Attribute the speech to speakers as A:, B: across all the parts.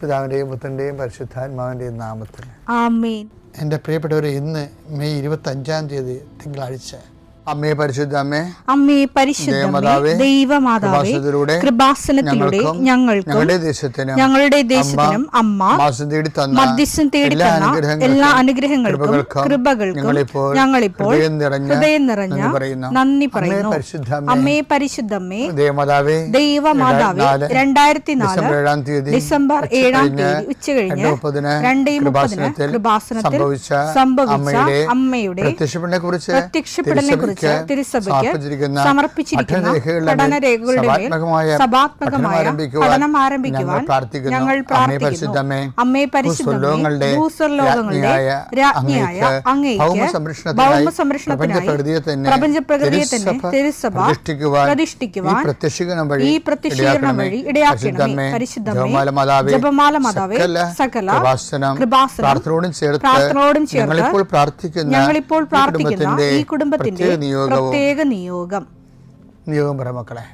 A: പിതാവിൻ്റെയും പുത്രൻ്റെയും പരിശുദ്ധാത്മാവിൻ്റെയും നാമത്തിൽ
B: ആമേൻ.
A: എൻ്റെ പ്രിയപ്പെട്ടവരെ, ഇന്ന് മെയ് 25 തിങ്കളാഴ്ച. അമ്മേ പരിശുദ്ധ അമ്മേ,
B: അമ്മേ പരിശുദ്ധമേ, ദൈവമാതാവേ, കൃപാസനത്തിലൂടെ ഞങ്ങളുടെ ദേശത്തിനും അമ്മ മധ്യസ്ഥം തേടി തന്ന എല്ലാ അനുഗ്രഹങ്ങൾക്കും കൃപകൾക്കും ഞങ്ങളിപ്പോൾ ഹൃദയം നിറഞ്ഞ നന്ദി പറയുന്നു. അമ്മേ പരിശുദ്ധമേ, ദൈവമാതാവേ, 2004 ഡിസംബർ 7 ഉച്ചകഴിഞ്ഞ് 2:30 കൃപാസനത്തിൽ സംഭവിച്ച അമ്മയുടെ പ്രത്യക്ഷപ്പെടലിനെ കുറിച്ച് തിരുസഭയ്ക്ക് സമർപ്പിച്ചിരിക്കുന്ന പഠനരേഖകളുടെ സഭാത്മകമായ പഠനം ആരംഭിക്കുവാൻ ഞങ്ങൾ പ്രാർത്ഥിക്കുന്നു. അമ്മേ പരിശുദ്ധമേ, ഭൂസ്വർലോകങ്ങളുടെ രാജ്ഞിയായ അങ്ങേയ്ക്ക് ഭൗമസംരക്ഷണത്തിനായി പ്രപഞ്ചപ്രകൃതിയെ തന്നെ തിരുസഭ പ്രതിഷ്ഠിക്കുവാൻ ഈ പ്രത്യക്ഷീകരണം വഴി ഇടയാക്കണമേ. പരിശുദ്ധമേ, ജപമാല മാതാവേ, സകല കൃപാസനം പ്രാർത്ഥനയോടും ചേർത്ത് ഞങ്ങളിപ്പോൾ പ്രാർത്ഥിക്കുന്ന ഈ കുടുംബത്തിന്റെ പ്രത്യേക നിയോഗം
A: പറ മക്കളെ.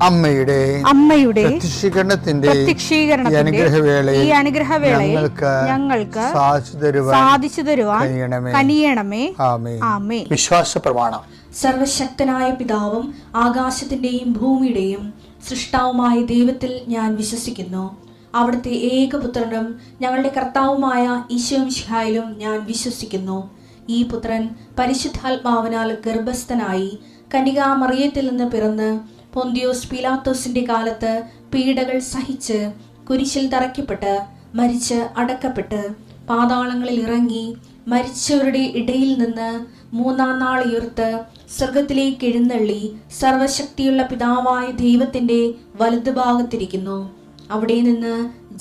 A: അമ്മയുടെ പ്രത്യക്ഷീകരണത്തിന്റെ ഈ അനുഗ്രഹവേളയിൽ ഞങ്ങൾക്ക് സാധിച്ചു തരുവാൻ കനിയണമേ. ആമേൻ. വിശ്വാസ പ്രമാണം.
C: സർവശക്തനായ പിതാവും ആകാശത്തിന്റെയും ഭൂമിയുടെയും സൃഷ്ടാവുമായ ദൈവത്തിൽ ഞാൻ വിശ്വസിക്കുന്നു. അവിടുത്തെ ഏകപുത്രനും ഞങ്ങളുടെ കർത്താവുമായ ഈശോമിശിഹായിലും ഞാൻ വിശ്വസിക്കുന്നു. ഈ പുത്രൻ പരിശുദ്ധാത്മാവിനാൽ ഗർഭസ്ഥനായി കന്യകാമറിയത്തിൽ നിന്ന് പിറന്ന് പൊന്തിയോസ് പീലാത്തോസിന്റെ കാലത്ത് പീഡകൾ സഹിച്ച് കുരിശിൽ തറയ്ക്കപ്പെട്ട് മരിച്ച് അടക്കപ്പെട്ട് പാതാളങ്ങളിൽ ഇറങ്ങി മരിച്ചവരുടെ ഇടയിൽ നിന്ന് 3-ാം നാൾ ഉയർത്ത് സ്വർഗത്തിലേക്ക് എഴുന്നള്ളി സർവശക്തിയുള്ള പിതാവായ ദൈവത്തിന്റെ വലതുഭാഗത്തിരിക്കുന്നു. അവിടെ നിന്ന്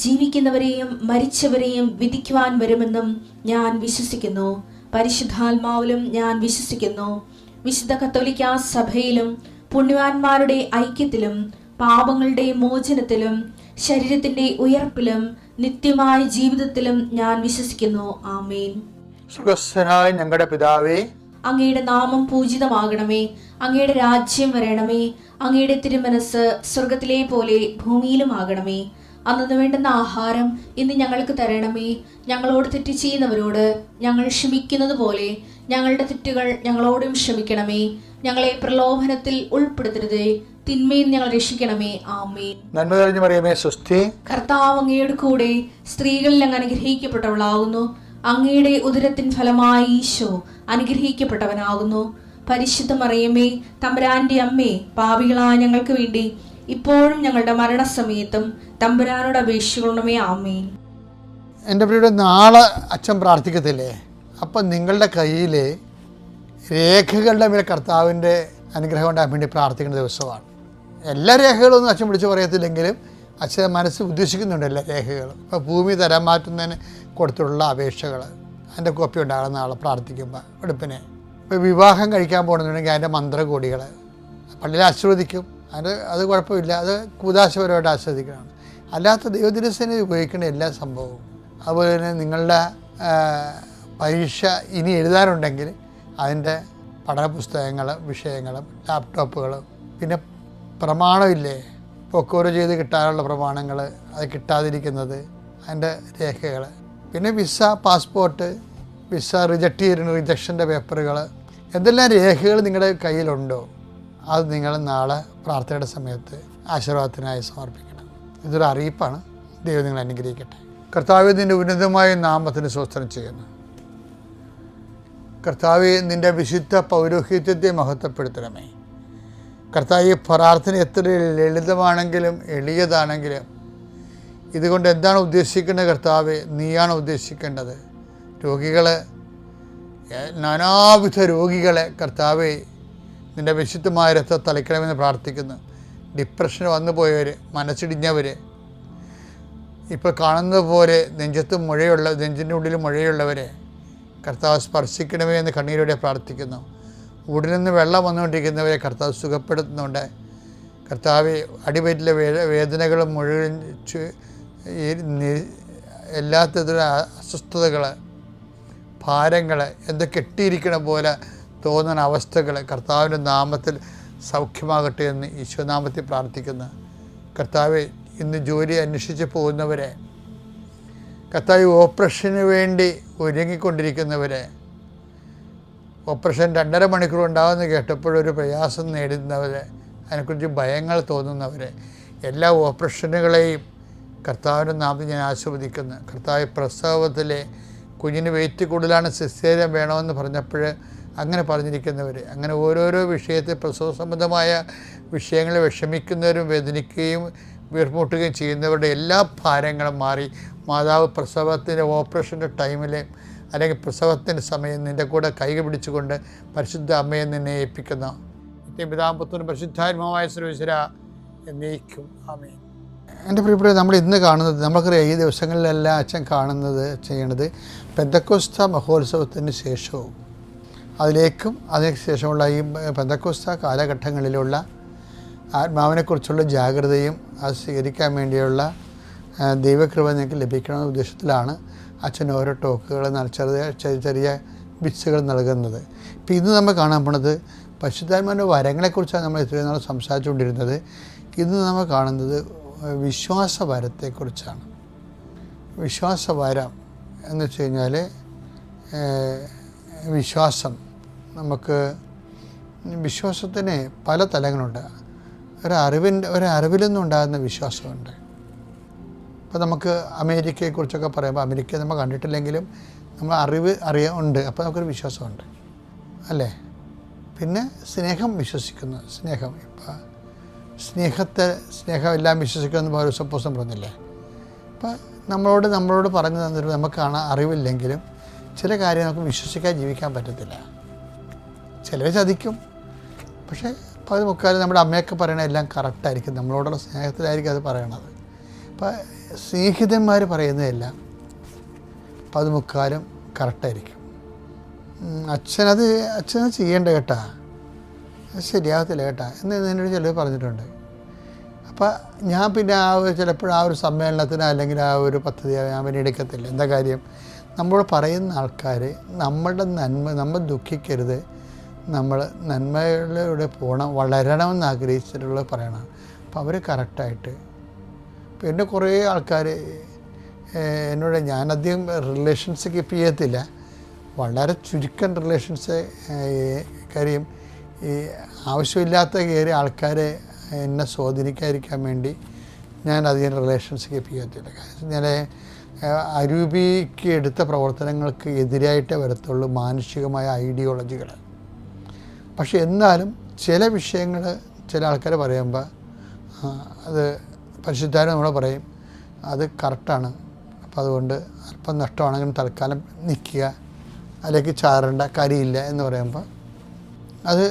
C: ജീവിക്കുന്നവരെയും മരിച്ചവരെയും വിധിക്കുവാൻ വരുമെന്നും ഞാൻ വിശ്വസിക്കുന്നു. പരിശുദ്ധാത്മാവിലും ഞാൻ വിശ്വസിക്കുന്നു. വിശുദ്ധ കത്തോലിക്കാ സഭയിലും പുണ്യവാന്മാരുടെ ഐക്യത്തിലും പാപങ്ങളുടെ മോചനത്തിലും ശരീരത്തിന്റെ ഉയർപ്പിലും നിത്യമായ ജീവിതത്തിലും ഞാൻ വിശ്വസിക്കുന്നു. ആമേൻ.
A: സുഖസ്ഥനായ ഞങ്ങളുടെ പിതാവേ,
C: അങ്ങയുടെ നാമം പൂജിതമാകണമേ. അങ്ങയുടെ രാജ്യം വരണമേ. അങ്ങയുടെ തിരുമനസ് സ്വർഗത്തിലെ പോലെ ഭൂമിയിലും ആകണമേ. അന്നു വേണ്ടുന്ന ആഹാരം ഇന്ന് ഞങ്ങൾക്ക് തരണമേ. ഞങ്ങളോട് തെറ്റ് ചെയ്യുന്നവരോട് ഞങ്ങൾ ക്ഷമിക്കുന്നത് പോലെ ഞങ്ങളുടെ തെറ്റുകൾ ഞങ്ങളോടും ക്ഷമിക്കണമേ. ഞങ്ങളെ പ്രലോഭനത്തിൽ ഉൾപ്പെടുത്തരുതേ, തിന്മയിൽ ഞങ്ങൾ രക്ഷിക്കണമേ. ആമേൻ.
A: നന്മ നിറഞ്ഞ മറിയമേ, സ്വസ്തി.
C: കർത്താവ് അങ്ങയുടെ കൂടെ സ്ത്രീകളിൽ അങ്ങ് അനുഗ്രഹിക്കപ്പെട്ടവളാകുന്നു. അങ്ങയുടെ ഉദരത്തിൻ ഫലമായി ഈശോ അനുഗ്രഹിക്കപ്പെട്ടവനാകുന്നു. പരിശുദ്ധ മറിയമേ, തമ്പുരാന്റെ അമ്മേ, പാപികളായ ഞങ്ങൾക്ക് വേണ്ടി ഇപ്പോഴും ഞങ്ങളുടെ മരണസമയത്തും തമ്പുരാനോട് അപേക്ഷിക്കണമേ. ആമേൻ.
A: എൻ്റെ പ്രിയയുടെ, നാളെ അച്ഛൻ പ്രാർത്ഥിക്കത്തില്ലേ? അപ്പം നിങ്ങളുടെ കയ്യിൽ രേഖകളുടെ മേലെ കർത്താവിൻ്റെ അനുഗ്രഹം ഉണ്ടാകാൻ വേണ്ടി പ്രാർത്ഥിക്കുന്ന ദിവസമാണ്. എല്ലാ രേഖകളൊന്നും അച്ഛൻ വിളിച്ച് പറയത്തില്ലെങ്കിലും അച്ഛൻ മനസ്സ് ഉദ്ദേശിക്കുന്നുണ്ട് എല്ലാ രേഖകളും. ഇപ്പോൾ ഭൂമി തരം മാറ്റുന്നതിന് കൊടുത്തിട്ടുള്ള അപേക്ഷകൾ, അതിൻ്റെ കോപ്പി ഉണ്ടാകണം നാളെ പ്രാർത്ഥിക്കുമ്പോൾ വെളുപ്പിനെ. ഇപ്പോൾ വിവാഹം കഴിക്കാൻ പോകണമെന്നുണ്ടെങ്കിൽ അതിൻ്റെ മന്ത്രകോടികൾ പള്ളിയിൽ ആശീർവദിക്കും. അത് കുഴപ്പമില്ല, അത് കൂതാശപരമായിട്ട് ആസ്വദിക്കണം. അല്ലാത്ത ദൈവദിനസേന ഉപയോഗിക്കുന്ന എല്ലാ സംഭവവും. അതുപോലെ തന്നെ നിങ്ങളുടെ പരീക്ഷ ഇനി എഴുതാനുണ്ടെങ്കിൽ അതിൻ്റെ പഠനപുസ്തകങ്ങളും വിഷയങ്ങളും ലാപ്ടോപ്പുകളും പിന്നെ പ്രമാണമില്ലേ, പൊക്കോറ് ചെയ്ത് കിട്ടാനുള്ള പ്രമാണങ്ങൾ, അത് കിട്ടാതിരിക്കുന്നത്, അതിൻ്റെ രേഖകൾ, പിന്നെ വിസ, പാസ്പോർട്ട്, വിസ റിജക്റ്റ് ചെയ്യുന്ന റിജക്ഷൻ്റെ പേപ്പറുകൾ, എന്തെല്ലാം രേഖകൾ നിങ്ങളുടെ കയ്യിലുണ്ടോ അത് നിങ്ങൾ നാളെ പ്രാർത്ഥനയുടെ സമയത്ത് ആശീർവാദത്തിനായി സമർപ്പിക്കണം. ഇതൊരു അറിയിപ്പാണ്. ദൈവം നിങ്ങൾ അനുഗ്രഹിക്കട്ടെ. കർത്താവെ, നിൻ്റെ ഉന്നതമായ നാമത്തിന് സ്തോത്രം ചെയ്യുന്നു. കർത്താവെ, നിൻ്റെ വിശുദ്ധ പൗരോഹിത്യത്തെ മഹത്വപ്പെടുത്തണമേ. കർത്താവ്, പ്രാർത്ഥന എത്ര ലളിതമാണെങ്കിലും എളിയതാണെങ്കിലും ഇതുകൊണ്ട് എന്താണ് ഉദ്ദേശിക്കേണ്ടത് കർത്താവെ? നീയാണ് ഉദ്ദേശിക്കേണ്ടത്. രോഗികളെ, നാനാവിധ രോഗികളെ കർത്താവെ നിൻ്റെ വിശുദ്ധമായ രക്തം തളിക്കണമെന്ന് പ്രാർത്ഥിക്കുന്നു. ഡിപ്രഷൻ വന്നു പോയവർ, മനസ്സിടിഞ്ഞവർ, ഇപ്പോൾ കാണുന്നത് പോലെ നെഞ്ചിൻ്റെ ഉള്ളിൽ മുഴയുള്ളവരെ കർത്താവ് സ്പർശിക്കണമേ എന്ന് കണ്ണീരോടെ പ്രാർത്ഥിക്കുന്നു. ഉടലിൽ നിന്ന് വെള്ളം വന്നുകൊണ്ടിരിക്കുന്നവരെ കർത്താവ് സുഖപ്പെടുത്തുന്നുണ്ട്. കർത്താവ്, അടിവയറ്റിലെ വേദനകളും മുഴുവൻ എല്ലാത്തരം അസ്വസ്ഥതകൾ, ഭാരങ്ങൾ, എന്തോ കെട്ടിയിരിക്കണ പോലെ തോന്നുന്ന അവസ്ഥകൾ കർത്താവിൻ്റെ നാമത്തിൽ സൗഖ്യമാകട്ടെ എന്ന് ഈശോനാമത്തിൽ പ്രാർത്ഥിക്കുന്നു. കർത്താവ്, ഇന്ന് ജോലി അന്വേഷിച്ച് പോകുന്നവരെ, കർത്താവ് ഓപ്പറേഷന് വേണ്ടി ഒരുങ്ങിക്കൊണ്ടിരിക്കുന്നവരെ, ഓപ്പറേഷൻ 2.5 മണിക്കൂർ ഉണ്ടാകുമെന്ന് കേട്ടപ്പോഴൊരു പ്രയാസം നേടുന്നവരെ, അതിനെക്കുറിച്ച് ഭയങ്ങൾ തോന്നുന്നവരെ, എല്ലാ ഓപ്പറേഷനുകളെയും കർത്താവിൻ്റെ നാമത്തിൽ ഞാൻ ആശീർവദിക്കുന്നു. കർത്താവ്, പ്രസവത്തിലെ കുഞ്ഞിന് വെയിറ്റ് കൂടുതലാണ്, സിസേറിയൻ വേണമെന്ന് പറഞ്ഞപ്പോൾ അങ്ങനെ പറഞ്ഞിരിക്കുന്നവർ, അങ്ങനെ ഓരോരോ വിഷയത്തിൽ പ്രസവ സംബന്ധമായ വിഷയങ്ങളെ വിഷമിക്കുന്നവരും വേദനിക്കുകയും വീർമുട്ടുകയും ചെയ്യുന്നവരുടെ എല്ലാ ഭാരങ്ങളും മാറി മാതാവ് പ്രസവത്തിൻ്റെ ഓപ്പറേഷൻ്റെ ടൈമിൽ അല്ലെങ്കിൽ പ്രസവത്തിൻ്റെ സമയം നിൻ്റെ കൂടെ കൈകൾ പിടിച്ചുകൊണ്ട് പരിശുദ്ധ അമ്മയെ നിന്നെ ഏൽപ്പിക്കുന്ന പിതാപുത്രനും പരിശുദ്ധാത്മാവായ സർവീശ്വര എന്നേക്കും ആമേൻ. എൻ്റെ പ്രിയപ്പെട്ട, നമ്മൾ ഇന്ന് കാണുന്നത്, നമുക്കറിയാം ഈ ദിവസങ്ങളിലെല്ലാം അച്ഛൻ ചെയ്യണത് പെന്തക്കോസ്ത മഹോത്സവത്തിന് ശേഷവും അതിന് ശേഷമുള്ള ഈ പെന്തക്കോസ്ത കാലഘട്ടങ്ങളിലുള്ള ആത്മാവിനെക്കുറിച്ചുള്ള ജാഗ്രതയും അത് സ്വീകരിക്കാൻ വേണ്ടിയുള്ള ദൈവകൃപ നിങ്ങൾക്ക് ലഭിക്കണമെന്ന ഉദ്ദേശത്തിലാണ് അച്ഛൻ ഓരോ ടോക്കുകൾ ചെറിയ ബിറ്റ്സുകൾ നൽകുന്നത്. ഇപ്പോൾ ഇന്ന് നമ്മൾ കാണാൻ പോണത് പരിശുദ്ധാത്മാവിൻ്റെ വരങ്ങളെക്കുറിച്ചാണ് നമ്മൾ ഇത്രയും നാൾ സംസാരിച്ചുകൊണ്ടിരുന്നത്. ഇന്ന് നമ്മൾ കാണുന്നത് വിശ്വാസവരത്തെക്കുറിച്ചാണ്. വിശ്വാസവരം എന്ന് വെച്ച് കഴിഞ്ഞാൽ നമുക്ക് വിശ്വാസത്തിന് പല തലങ്ങളുണ്ട്. ഒരറിവിൽ നിന്നുണ്ടാകുന്ന വിശ്വാസമുണ്ട്. ഇപ്പോൾ നമുക്ക് അമേരിക്കയെക്കുറിച്ചൊക്കെ പറയുമ്പോൾ അമേരിക്ക നമ്മൾ കണ്ടിട്ടില്ലെങ്കിലും നമ്മൾ ഉണ്ട്, അപ്പോൾ നമുക്കൊരു വിശ്വാസമുണ്ട് അല്ലേ. പിന്നെ സ്നേഹം വിശ്വസിക്കുന്നു, ഇപ്പോൾ സ്നേഹമെല്ലാം വിശ്വസിക്കുമെന്ന് പൗലോസ് പറഞ്ഞില്ലേ. അപ്പോൾ നമ്മളോട് പറഞ്ഞു തന്നിട്ട് നമുക്ക് കാണാൻ അറിവില്ലെങ്കിലും ചില കാര്യം നമുക്ക് വിശ്വസിക്കാൻ ജീവിക്കാൻ പറ്റത്തില്ല. ചിലർ ചതിക്കും, പക്ഷേ അപ്പോൾ അത് മുക്കാലും നമ്മുടെ അമ്മയൊക്കെ പറയണത് എല്ലാം കറക്റ്റായിരിക്കും, നമ്മളോടുള്ള സ്നേഹത്തിലായിരിക്കും അത് പറയണത്. അപ്പോൾ സ്നേഹിതന്മാർ പറയുന്നതെല്ലാം അപ്പോൾ അത് മുക്കാലും കറക്റ്റായിരിക്കും. അച്ഛനത് ചെയ്യേണ്ട കേട്ടാ, അത് ശരിയാകത്തില്ല കേട്ടാ എന്ന് എന്നോട് ചിലർ പറഞ്ഞിട്ടുണ്ട്. അപ്പോൾ ഞാൻ പിന്നെ ചിലപ്പോൾ ആ ഒരു സമ്മേളനത്തിന് അല്ലെങ്കിൽ ആ ഒരു പദ്ധതി ഞാൻ പിന്നെ എടുക്കത്തില്ല. എന്താ കാര്യം, നമ്മളോട് പറയുന്ന ആൾക്കാർ നമ്മൾ ദുഃഖിക്കരുത്, നമ്മൾ നന്മയിലൂടെ വളരണമെന്ന് ആഗ്രഹിച്ചിട്ടുള്ളത് പറയണം. അപ്പോൾ അവർ കറക്റ്റായിട്ട് ഇപ്പോൾ എന്നെ കുറേ ആൾക്കാർ എന്നോട്, ഞാനധികം റിലേഷൻസ് കീപ്പ് ചെയ്യത്തില്ല, വളരെ ചുരുക്കം റിലേഷൻസ്. കാര്യം ഈ ആവശ്യമില്ലാത്ത കയറി ആൾക്കാരെ എന്നെ സ്വാധീനിക്കാതിരിക്കാൻ വേണ്ടി ഞാൻ അധികം റിലേഷൻസ് കീപ്പ് ചെയ്യത്തില്ല. ഞാൻ അരൂപിക്ക് എടുത്ത പ്രവർത്തനങ്ങൾക്ക് എതിരായിട്ടേ വരത്തുള്ളൂ മാനുഷികമായ ഐഡിയോളജികൾ. പക്ഷെ എന്നാലും ചില വിഷയങ്ങൾ ചില ആൾക്കാർ പറയുമ്പോൾ അത് പരിശുദ്ധാരും നമ്മളെ പറയും അത് കറക്റ്റാണ്, അപ്പോൾ അതുകൊണ്ട് അല്പം നഷ്ടമാണെങ്കിലും തൽക്കാലം നിൽക്കുക, അല്ലെങ്കിൽ ചാറേണ്ട കാര്യമില്ല എന്ന് പറയുമ്പോൾ അത്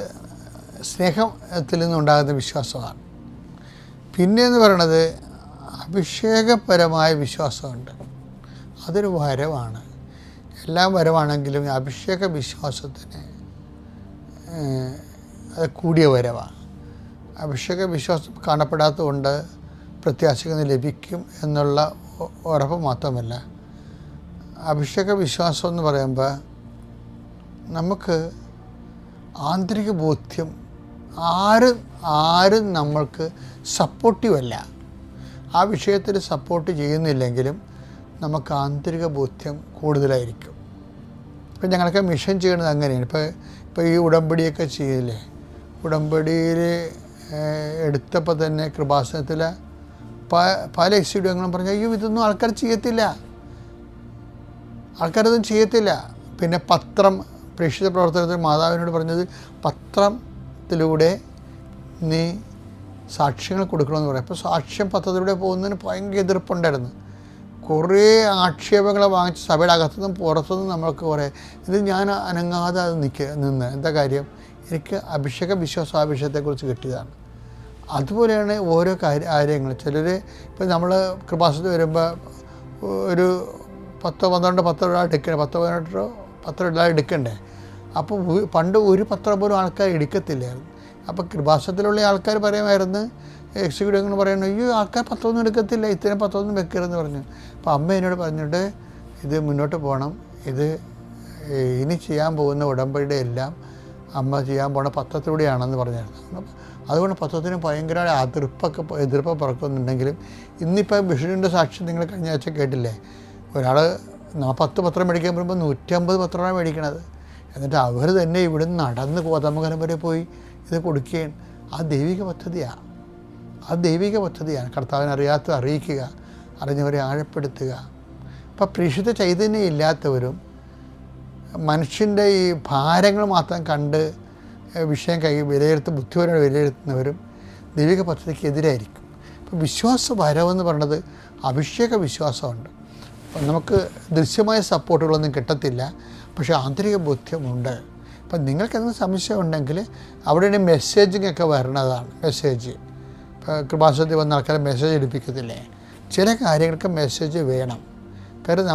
A: സ്നേഹത്തിൽ നിന്നുണ്ടാകുന്ന വിശ്വാസമാണ്. പിന്നെയെന്ന് പറയണത് അഭിഷേകപരമായ വിശ്വാസമുണ്ട്. അതൊരു വരവാണ്. എല്ലാം വരവാണെങ്കിലും അഭിഷേക വിശ്വാസത്തിന് അത് കൂടിയ വരവാണ്. അഭിഷേക വിശ്വാസം കാണപ്പെടാത്തതുകൊണ്ട് പ്രത്യാശകൾ ലഭിക്കും എന്നുള്ള ഉറപ്പ് മാത്രമല്ല, അഭിഷേക വിശ്വാസം എന്ന് പറയുമ്പോൾ നമുക്ക് ആന്തരിക ബോധ്യം, ആരും നമ്മൾക്ക് സപ്പോർട്ടീവല്ല, ആ വിഷയത്തിൽ സപ്പോർട്ട് ചെയ്യുന്നില്ലെങ്കിലും നമുക്ക് ആന്തരിക ബോധ്യം കൂടുതലായിരിക്കും. ഇപ്പം ഞങ്ങളൊക്കെ മിഷൻ ചെയ്യണത് അങ്ങനെയാണ്. ഇപ്പോൾ ഈ ഉടമ്പടിയൊക്കെ ചെയ്യില്ലേ, ഉടമ്പടിയിൽ എടുത്തപ്പോൾ തന്നെ കൃപാസനത്തിൽ പല എക്സിഡ്യൂങ്ങളും പറഞ്ഞു, അയ്യോ ഇതൊന്നും ആൾക്കാർ ചെയ്യത്തില്ല, ആൾക്കാരതൊന്നും ചെയ്യത്തില്ല. പിന്നെ പത്രം, പ്രേക്ഷിത പ്രവർത്തനത്തിൽ മാതാവിനോട് പറഞ്ഞത് പത്രത്തിലൂടെ നീ സാക്ഷ്യങ്ങൾ കൊടുക്കണമെന്ന് പറയും. അപ്പോൾ സാക്ഷ്യം പത്രത്തിലൂടെ പോകുന്നതിന് ഭയങ്കര എതിർപ്പുണ്ടായിരുന്നു. കുറേ ആക്ഷേപങ്ങൾ വാങ്ങിച്ച് സഭയുടെ അകത്തുനിന്നും പുറത്തുനിന്നും നമ്മൾക്ക് കുറേ ഇത് ഞാൻ അനങ്ങാതെ അത് നിന്ന് എന്താ കാര്യം, എനിക്ക് വിശ്വാസാഭിഷേകത്തെക്കുറിച്ച് കിട്ടിയതാണ്. അതുപോലെയാണ് ഓരോ കാര്യങ്ങൾ. ചിലർ ഇപ്പം നമ്മൾ കൃപാസനത്തിൽ വരുമ്പോൾ ഒരു 10-12 പത്രം എടുക്കണേ, 10-18 എടുക്കണ്ടേ. അപ്പോൾ പണ്ട് ഒരു പത്രം പോലും ആൾക്കാർ എടുക്കത്തില്ലായിരുന്നു. അപ്പോൾ കൃപാസനത്തിലുള്ള ആൾക്കാർ പറയുമായിരുന്നു, എക്സിക്യൂട്ടീവ് പറയുന്നു, അയ്യോ ആൾക്കാർ പത്രമൊന്നും എടുക്കത്തില്ല, ഇത്രയും പത്രമൊന്നും വെക്കരുതെന്ന് പറഞ്ഞു. അപ്പോൾ അമ്മ എന്നോട് പറഞ്ഞിട്ട് ഇത് മുന്നോട്ട് പോകണം, ഇത് ഇനി ചെയ്യാൻ പോകുന്ന ഉടമ്പടിയുടെ എല്ലാം അമ്മ ചെയ്യാൻ പോകുന്ന പത്രത്തിലൂടെയാണെന്ന് പറഞ്ഞായിരുന്നു. അതുകൊണ്ട് പത്രത്തിന് ഭയങ്കര എതിർപ്പ് പറക്കുന്നുണ്ടെങ്കിലും ഇന്നിപ്പോൾ ബിഷപ്പിൻ്റെ സാക്ഷ്യം നിങ്ങൾ കഴിഞ്ഞ ആഴ്ച കേട്ടില്ലേ, ഒരാൾ 10 പത്രം മേടിക്കാൻ പറയുമ്പോൾ 150 പത്രമാണ് മേടിക്കണത്. എന്നിട്ട് അവർ തന്നെ ഇവിടുന്ന് നടന്ന് കോതമംഗലം വരെ പോയി ഇത് കൊടുക്കുകയാണ്. ആ ദൈവിക പദ്ധതിയാണ്. കർത്താവിനെ അറിയിക്കുക, അറിഞ്ഞവരെ ആഴപ്പെടുത്തുക. അപ്പം പ്രേക്ഷിത ചൈതന്യം ഇല്ലാത്തവരും മനുഷ്യൻ്റെ ഈ ഭാരങ്ങൾ മാത്രം കണ്ട് വിഷയം ബുദ്ധിപരമായി വിലയിരുത്തുന്നവരും ദൈവിക പദ്ധതിക്ക് എതിരായിരിക്കും. അപ്പോൾ വിശ്വാസ വരവെന്ന് പറയുന്നത് അഭിഷേക വിശ്വാസമുണ്ട്. അപ്പം നമുക്ക് ദൃശ്യമായ സപ്പോർട്ടുകളൊന്നും കിട്ടത്തില്ല, പക്ഷേ ആന്തരിക ബോധ്യമുണ്ട്. അപ്പം നിങ്ങൾക്കെന്തെങ്കിലും സംശയം ഉണ്ടെങ്കിൽ അവിടെ മെസ്സേജിങ് ഒക്കെ വരണതാണ്. മെസ്സേജ് ഇപ്പോൾ കൃപാസനത്തിൽ വന്ന ആൾക്കാരെ മെസ്സേജ് എടുപ്പിക്കത്തില്ലേ, ചില കാര്യങ്ങൾക്ക് മെസ്സേജ് വേണം. കാര്യം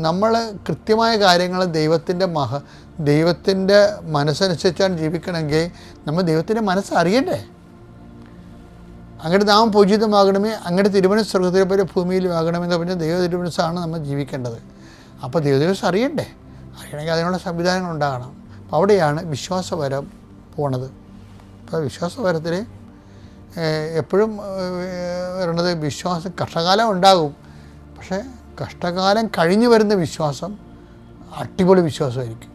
A: നമ്മൾ കൃത്യമായ കാര്യങ്ങൾ ദൈവത്തിൻ്റെ മനസ്സനുസരിച്ചാണ് ജീവിക്കണമെങ്കിൽ നമ്മൾ ദൈവത്തിൻ്റെ മനസ്സറിയണ്ടേ. അങ്ങയുടെ നാമം പൂജിതമാകണമേ, അങ്ങയുടെ തിരുമനസ് സ്വർഗ്ഗത്തിലെ പോലെ ഭൂമിയിലുമാകണമെന്ന് പറഞ്ഞാൽ ദൈവ തിരുമനസ്സാണ് നമ്മൾ ജീവിക്കേണ്ടത്. അപ്പോൾ ദൈവദിവസം അറിയണമെങ്കിൽ അതിനുള്ള സംവിധാനങ്ങൾ ഉണ്ടാകണം. അപ്പോൾ അവിടെയാണ് വിശ്വാസവരം പോണത്. അപ്പോൾ വിശ്വാസവരത്തിൽ എപ്പോഴും വരണത് കഷ്ടകാലം ഉണ്ടാകും, പക്ഷേ കഷ്ടകാലം കഴിഞ്ഞ് വരുന്ന വിശ്വാസം അടിപൊളി വിശ്വാസമായിരിക്കും.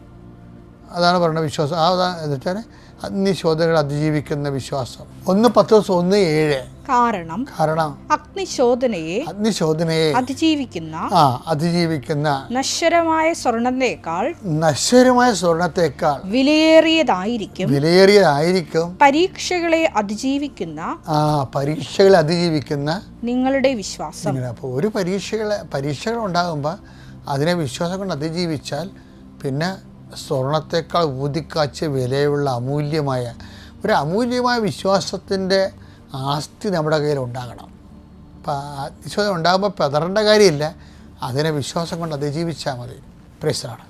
A: അതാണ് പറയുന്നത് വിശ്വാസം. എന്ന് വെച്ചാൽ അഗ്നിശോധനകൾ അതിജീവിക്കുന്ന വിശ്വാസം. 1 പത്രോസ് 1:7
B: കാരണം അഗ്നിശോധനയെ
A: അതിജീവിക്കുന്ന
B: നശ്വരമായ സ്വർണത്തേക്കാൾ വിലയേറിയതായിരിക്കും പരീക്ഷകളെ അതിജീവിക്കുന്ന നിങ്ങളുടെ വിശ്വാസം.
A: അപ്പോൾ ഒരു പരീക്ഷകൾ ഉണ്ടാകുമ്പോൾ അതിനെ വിശ്വാസം കൊണ്ട് അതിജീവിച്ചാൽ പിന്നെ സ്വർണത്തേക്കാൾ ഊതിക്കാച്ച് വിലയുള്ള അമൂല്യമായ വിശ്വാസത്തിൻ്റെ ആസ്തി നമ്മുടെ കയ്യിൽ ഉണ്ടാകണം. അപ്പോൾ വിശ്വാസം ഉണ്ടാകുമ്പോൾ പതറേണ്ട കാര്യമില്ല, അതിനെ വിശ്വാസം കൊണ്ട് അതിജീവിച്ചാൽ മതി. Praise the Lord.